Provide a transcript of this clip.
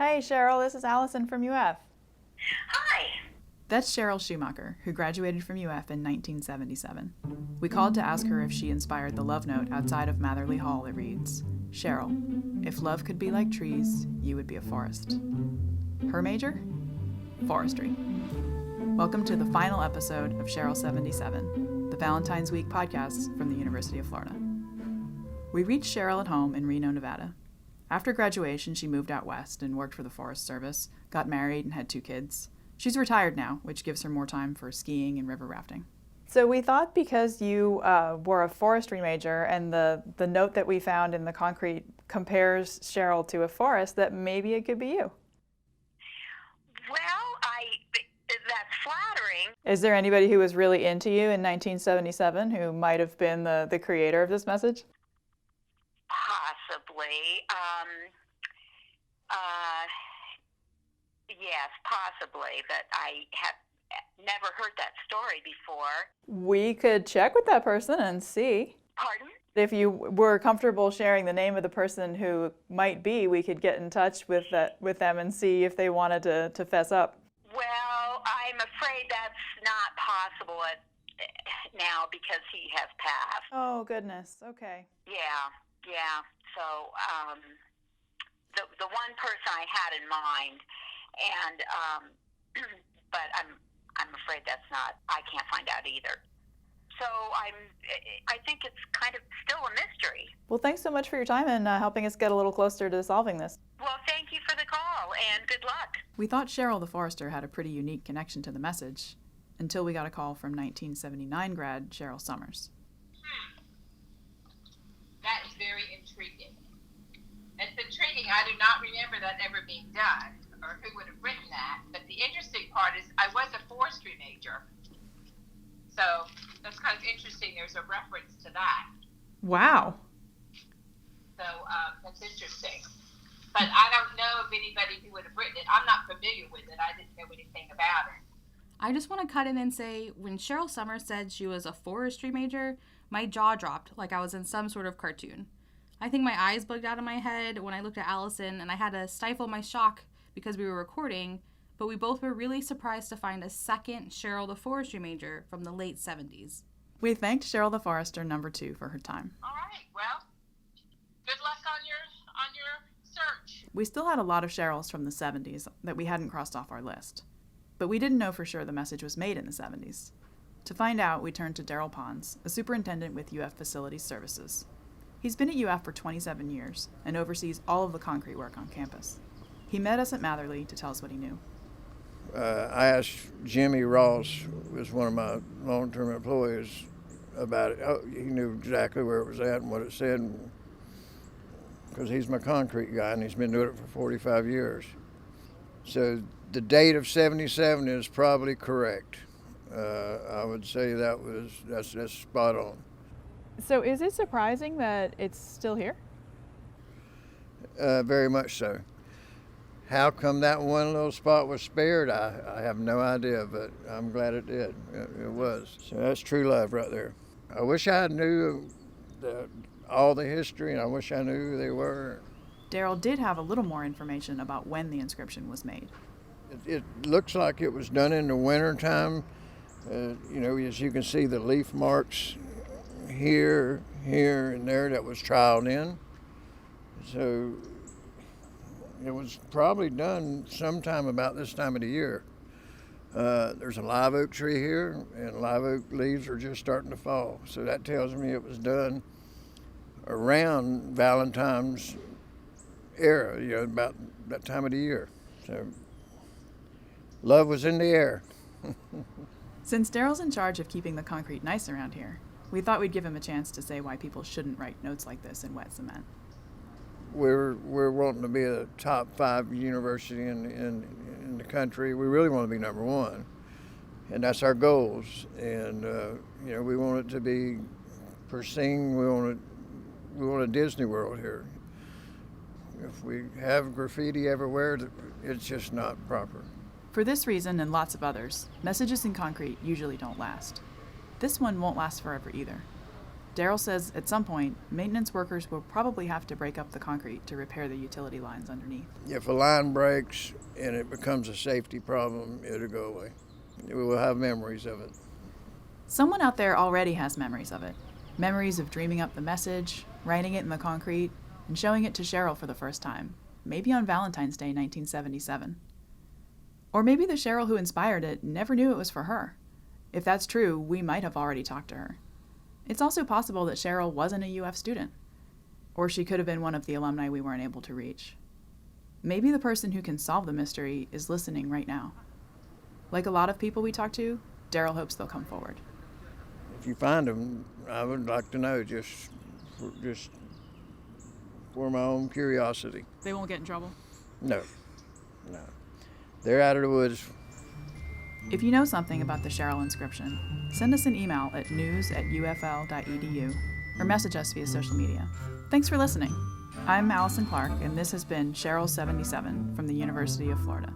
Hey Cheryl, this is Allison from UF. Hi. That's Cheryl Schumacher, who graduated from UF in 1977. We called to ask her if she inspired the love note outside of Matherly Hall that reads, Cheryl, if love could be like trees, you would be a forest. Her major? Forestry. Welcome to the final episode of Cheryl 77, the Valentine's Week podcast from the University of Florida. We reached Cheryl at home in Reno, Nevada. After graduation, she moved out west and worked for the Forest Service, got married, and had 2 kids. She's retired now, which gives her more time for skiing and river rafting. So we thought because you were a forestry major and the note that we found in the concrete compares Cheryl to a forest, that maybe it could be you. Well, that's flattering. Is there anybody who was really into you in 1977 who might have been the creator of this message? Possibly. Yes, possibly, but I have never heard that story before. We could check with that person and see. Pardon? If you were comfortable sharing the name of the person who might be, we could get in touch with them and see if they wanted to fess up. Well, I'm afraid that's not possible now because he has passed. Oh, goodness. Okay. Yeah. So the one person I had in mind, and but I'm afraid that's not. I can't find out either. So I think it's kind of still a mystery. Well, thanks so much for your time and helping us get a little closer to solving this. Well, thank you for the call, and good luck. We thought Cheryl the Forester had a pretty unique connection to the message, until we got a call from 1979 grad Cheryl Summers. That is very intriguing. It's intriguing. I do not remember that ever being done, or who would have written that. But the interesting part is I was a forestry major. So that's kind of interesting. There's a reference to that. Wow. So that's interesting. But I don't know of anybody who would have written it. I'm not familiar with it. I didn't know anything about it. I just want to cut in and say, when Cheryl Summers said she was a forestry major, my jaw dropped like I was in some sort of cartoon. I think my eyes bugged out of my head when I looked at Allison, and I had to stifle my shock because we were recording, but we both were really surprised to find a second Cheryl the Forestry major from the late 70s. We thanked Cheryl the Forester #2 for her time. All right. Well, good luck on your search. We still had a lot of Cheryls from the 70s that we hadn't crossed off our list, but we didn't know for sure the message was made in the 70s. To find out, we turned to Daryl Pons, a superintendent with UF Facilities Services. He's been at UF for 27 years and oversees all of the concrete work on campus. He met us at Matherly to tell us what he knew. I asked Jimmy Ross, who was one of my long-term employees, about it. Oh, he knew exactly where it was at and what it said, because he's my concrete guy and he's been doing it for 45 years. So the date of 77 is probably correct. I would say that's spot on. So is it surprising that it's still here? Very much so. How come that one little spot was spared, I have no idea, but I'm glad it did. It was. So that's true love right there. I wish I knew all the history, and I wish I knew who they were. Daryl did have a little more information about when the inscription was made. It looks like it was done in the winter time. As you can see, the leaf marks here, and there that was troweled in. So it was probably done sometime about this time of the year. There's a live oak tree here, and live oak leaves are just starting to fall. So that tells me it was done around Valentine's era, about that time of the year. So love was in the air. Since Daryl's in charge of keeping the concrete nice around here, we thought we'd give him a chance to say why people shouldn't write notes like this in wet cement. We're wanting to be a top 5 university in the country. We really want to be number 1, and that's our goals. And we want it to be pristine. We want a Disney World here. If we have graffiti everywhere, it's just not proper. For this reason and lots of others, messages in concrete usually don't last. This one won't last forever either. Daryl says at some point, maintenance workers will probably have to break up the concrete to repair the utility lines underneath. If a line breaks and it becomes a safety problem, it'll go away. We will have memories of it. Someone out there already has memories of it. Memories of dreaming up the message, writing it in the concrete, and showing it to Cheryl for the first time, maybe on Valentine's Day 1977. Or maybe the Cheryl who inspired it never knew it was for her. If that's true, we might have already talked to her. It's also possible that Cheryl wasn't a UF student, or she could have been one of the alumni we weren't able to reach. Maybe the person who can solve the mystery is listening right now. Like a lot of people we talk to, Daryl hopes they'll come forward. If you find them, I would like to know, just for my own curiosity. They won't get in trouble? No. They're out of the woods. If you know something about the Cheryl inscription, send us an email at news@ufl.edu or message us via social media. Thanks for listening. I'm Allison Clark, and this has been Cheryl 77 from the University of Florida.